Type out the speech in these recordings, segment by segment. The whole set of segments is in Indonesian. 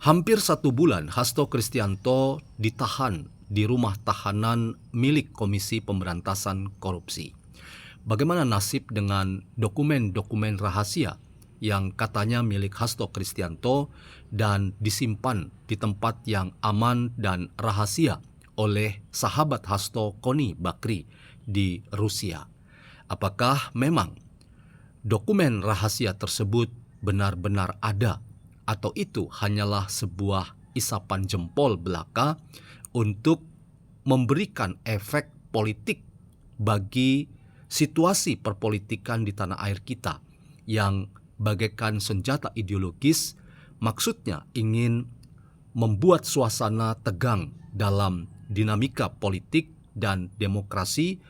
Hampir 1 bulan Hasto Kristianto ditahan di rumah tahanan milik Komisi Pemberantasan Korupsi. Bagaimana nasib dengan dokumen-dokumen rahasia yang katanya milik Hasto Kristianto dan disimpan di tempat yang aman dan rahasia oleh sahabat Hasto Koni Bakri di Rusia? Apakah memang dokumen rahasia tersebut benar-benar ada, atau itu hanyalah sebuah isapan jempol belaka untuk memberikan efek politik bagi situasi perpolitikan di tanah air kita yang bagaikan senjata ideologis, maksudnya ingin membuat suasana tegang dalam dinamika politik dan demokrasi,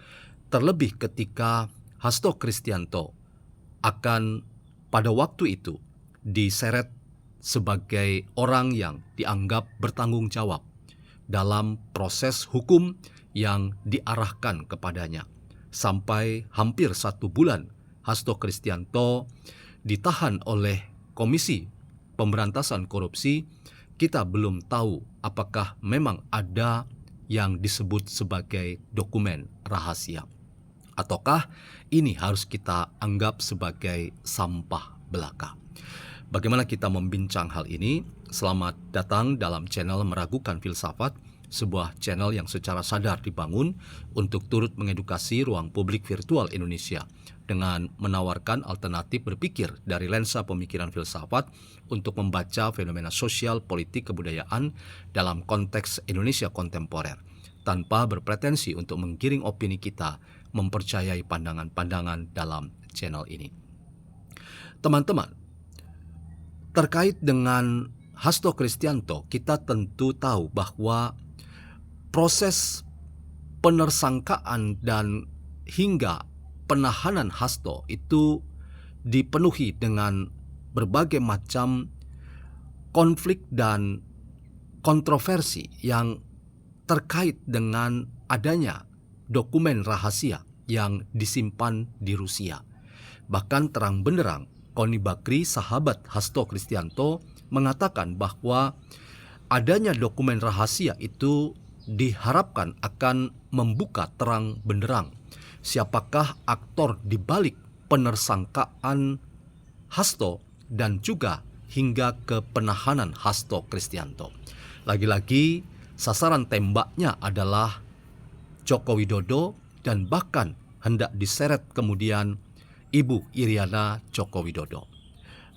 terlebih ketika Hasto Kristianto akan pada waktu itu diseret sebagai orang yang dianggap bertanggung jawab dalam proses hukum yang diarahkan kepadanya. Sampai hampir 1 bulan Hasto Kristianto ditahan oleh Komisi Pemberantasan Korupsi, kita belum tahu apakah memang ada yang disebut sebagai dokumen rahasia, ataukah ini harus kita anggap sebagai sampah belaka. Bagaimana kita membincang hal ini? Selamat datang dalam channel Meragukan Filsafat, sebuah channel yang secara sadar dibangun untuk turut mengedukasi ruang publik virtual Indonesia dengan menawarkan alternatif berpikir dari lensa pemikiran filsafat untuk membaca fenomena sosial, politik, kebudayaan dalam konteks Indonesia kontemporer, tanpa berpretensi untuk menggiring opini kita mempercayai pandangan-pandangan dalam channel ini. Teman-teman, terkait dengan Hasto Kristianto, kita tentu tahu bahwa proses penersangkaan dan hingga penahanan Hasto itu dipenuhi dengan berbagai macam konflik dan kontroversi yang terkait dengan adanya dokumen rahasia yang disimpan di Rusia. Bahkan terang benderang Koni Bakri, sahabat Hasto Kristianto, mengatakan bahwa adanya dokumen rahasia itu diharapkan akan membuka terang benderang siapakah aktor di balik penersangkaan Hasto dan juga hingga ke penahanan Hasto Kristianto. Lagi-lagi sasaran tembaknya adalah Joko Widodo dan bahkan hendak diseret kemudian Ibu Iriana Joko Widodo.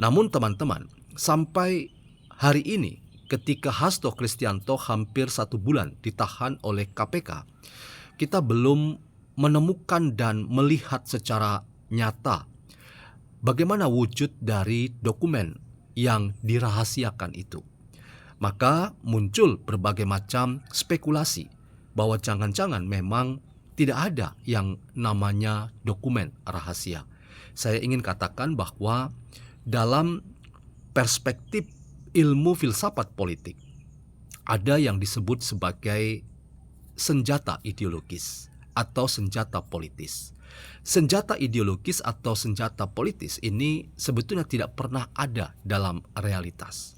Namun teman-teman, sampai hari ini ketika Hasto Kristianto hampir 1 bulan ditahan oleh KPK, kita belum menemukan dan melihat secara nyata bagaimana wujud dari dokumen yang dirahasiakan itu. Maka muncul berbagai macam spekulasi bahwa jangan-jangan memang tidak ada yang namanya dokumen rahasia. Saya ingin katakan bahwa dalam perspektif ilmu filsafat politik ada yang disebut sebagai senjata ideologis atau senjata politis. Senjata ideologis atau senjata politis ini sebetulnya tidak pernah ada dalam realitas.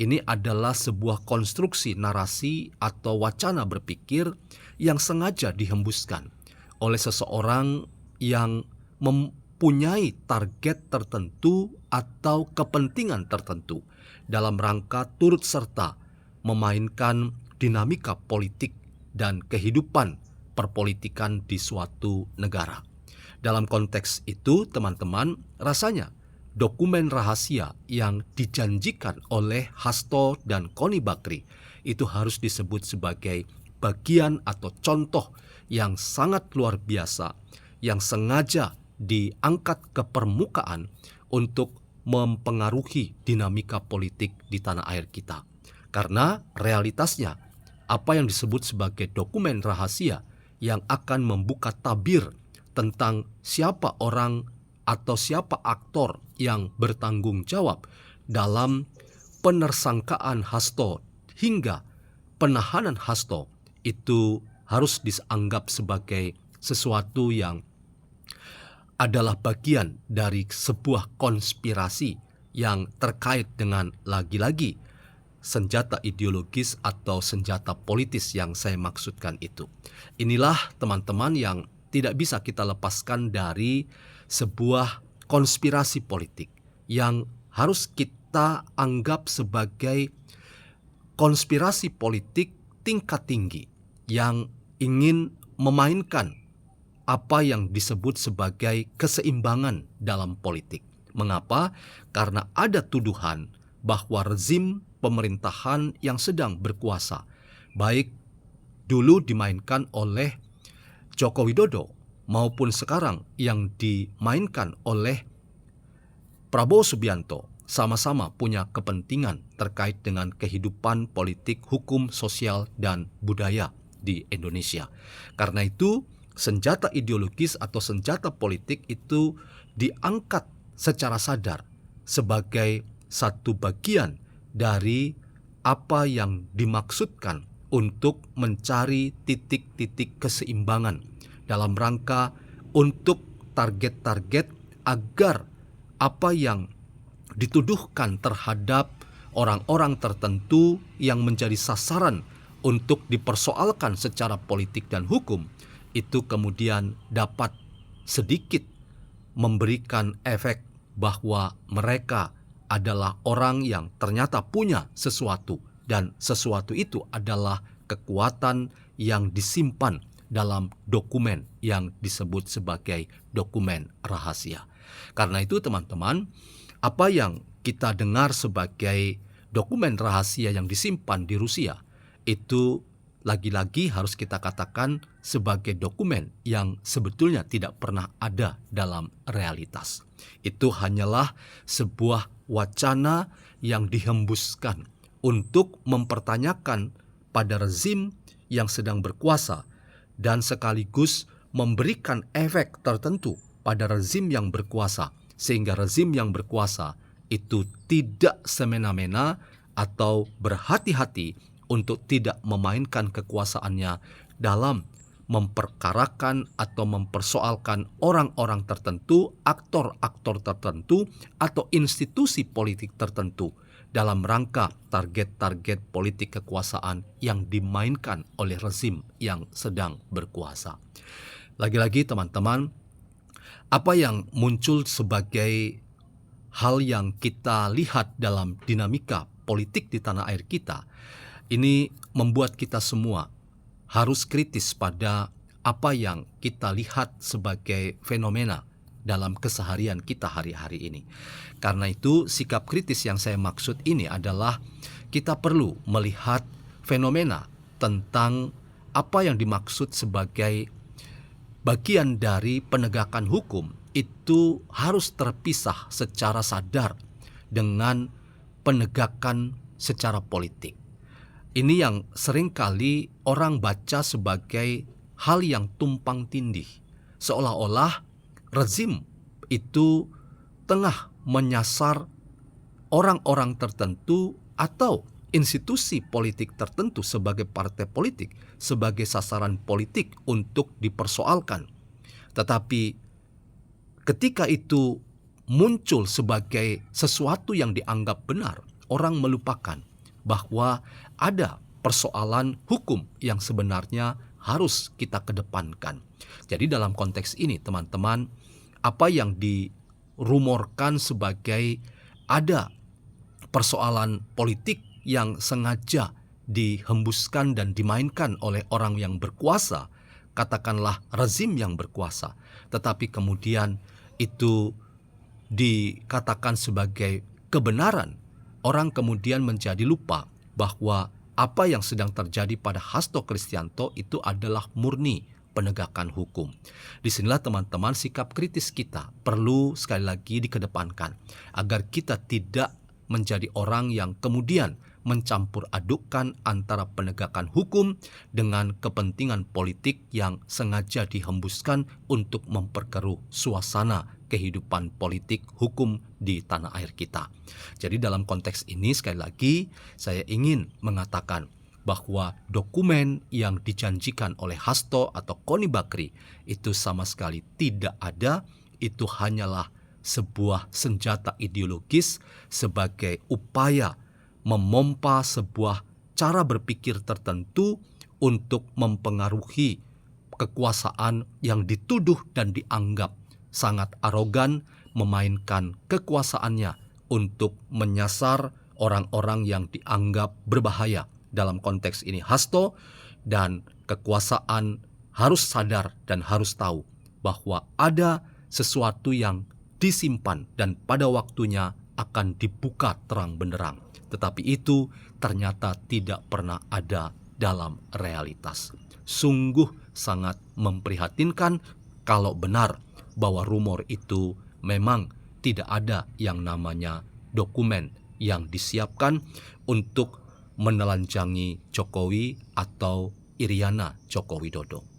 Ini adalah sebuah konstruksi narasi atau wacana berpikir yang sengaja dihembuskan oleh seseorang yang mempunyai target tertentu atau kepentingan tertentu dalam rangka turut serta memainkan dinamika politik dan kehidupan perpolitikan di suatu negara. Dalam konteks itu, teman-teman, rasanya dokumen rahasia yang dijanjikan oleh Hasto dan Koni Bakri itu harus disebut sebagai bagian atau contoh yang sangat luar biasa yang sengaja diangkat ke permukaan untuk mempengaruhi dinamika politik di tanah air kita. Karena realitasnya, apa yang disebut sebagai dokumen rahasia yang akan membuka tabir tentang siapa orang atau siapa aktor yang bertanggung jawab dalam penersangkaan Hasto hingga penahanan Hasto itu harus dianggap sebagai sesuatu yang adalah bagian dari sebuah konspirasi yang terkait dengan lagi-lagi senjata ideologis atau senjata politis yang saya maksudkan itu. Inilah teman-teman yang tidak bisa kita lepaskan dari sebuah konspirasi politik yang harus kita anggap sebagai konspirasi politik tingkat tinggi yang ingin memainkan apa yang disebut sebagai keseimbangan dalam politik. Mengapa? Karena ada tuduhan bahwa rezim pemerintahan yang sedang berkuasa, baik dulu dimainkan oleh Joko Widodo maupun sekarang yang dimainkan oleh Prabowo Subianto, sama-sama punya kepentingan terkait dengan kehidupan politik, hukum, sosial, dan budaya di Indonesia. Karena itu, senjata ideologis atau senjata politik itu diangkat secara sadar sebagai satu bagian dari apa yang dimaksudkan untuk mencari titik-titik keseimbangan dalam rangka untuk target-target agar apa yang dituduhkan terhadap orang-orang tertentu yang menjadi sasaran untuk dipersoalkan secara politik dan hukum itu kemudian dapat sedikit memberikan efek bahwa mereka adalah orang yang ternyata punya sesuatu, dan sesuatu itu adalah kekuatan yang disimpan dalam dokumen yang disebut sebagai dokumen rahasia. Karena itu teman-teman, apa yang kita dengar sebagai dokumen rahasia yang disimpan di Rusia itu lagi-lagi harus kita katakan sebagai dokumen yang sebetulnya tidak pernah ada dalam realitas. Itu hanyalah sebuah wacana yang dihembuskan untuk mempertanyakan pada rezim yang sedang berkuasa dan sekaligus memberikan efek tertentu pada rezim yang berkuasa, sehingga rezim yang berkuasa itu tidak semena-mena atau berhati-hati untuk tidak memainkan kekuasaannya dalam memperkarakan atau mempersoalkan orang-orang tertentu, aktor-aktor tertentu, atau institusi politik tertentu dalam rangka target-target politik kekuasaan yang dimainkan oleh rezim yang sedang berkuasa. Lagi-lagi teman-teman, apa yang muncul sebagai hal yang kita lihat dalam dinamika politik di tanah air kita, ini membuat kita semua harus kritis pada apa yang kita lihat sebagai fenomena dalam keseharian kita hari-hari ini. Karena itu, sikap kritis yang saya maksud ini adalah kita perlu melihat fenomena tentang apa yang dimaksud sebagai bagian dari penegakan hukum itu harus terpisah secara sadar dengan penegakan secara politik. Ini yang seringkali orang baca sebagai hal yang tumpang tindih, seolah-olah rezim itu tengah menyasar orang-orang tertentu atau institusi politik tertentu sebagai partai politik, sebagai sasaran politik untuk dipersoalkan. Tetapi ketika itu muncul sebagai sesuatu yang dianggap benar, orang melupakan bahwa ada persoalan hukum yang sebenarnya harus kita kedepankan. Jadi dalam konteks ini teman-teman, apa yang dirumorkan sebagai ada persoalan politik yang sengaja dihembuskan dan dimainkan oleh orang yang berkuasa, katakanlah rezim yang berkuasa, tetapi kemudian itu dikatakan sebagai kebenaran, orang kemudian menjadi lupa bahwa apa yang sedang terjadi pada Hasto Kristianto itu adalah murni penegakan hukum. Disinilah teman-teman sikap kritis kita perlu sekali lagi dikedepankan agar kita tidak menjadi orang yang kemudian mencampur adukkan antara penegakan hukum dengan kepentingan politik yang sengaja dihembuskan untuk memperkeruh suasana kehidupan politik hukum di tanah air kita. Jadi dalam konteks ini sekali lagi saya ingin mengatakan bahwa dokumen yang dijanjikan oleh Hasto atau Koni Bakri itu sama sekali tidak ada, itu hanyalah sebuah senjata ideologis sebagai upaya memompa sebuah cara berpikir tertentu untuk mempengaruhi kekuasaan yang dituduh dan dianggap sangat arogan, memainkan kekuasaannya untuk menyasar orang-orang yang dianggap berbahaya. Dalam konteks ini Hasto, dan kekuasaan harus sadar dan harus tahu bahwa ada sesuatu yang disimpan dan pada waktunya akan dibuka terang benderang. Tetapi itu ternyata tidak pernah ada dalam realitas. Sungguh sangat memprihatinkan kalau benar bahwa rumor itu memang tidak ada yang namanya dokumen yang disiapkan untuk menelanjangi Jokowi atau Iriana Joko Widodo.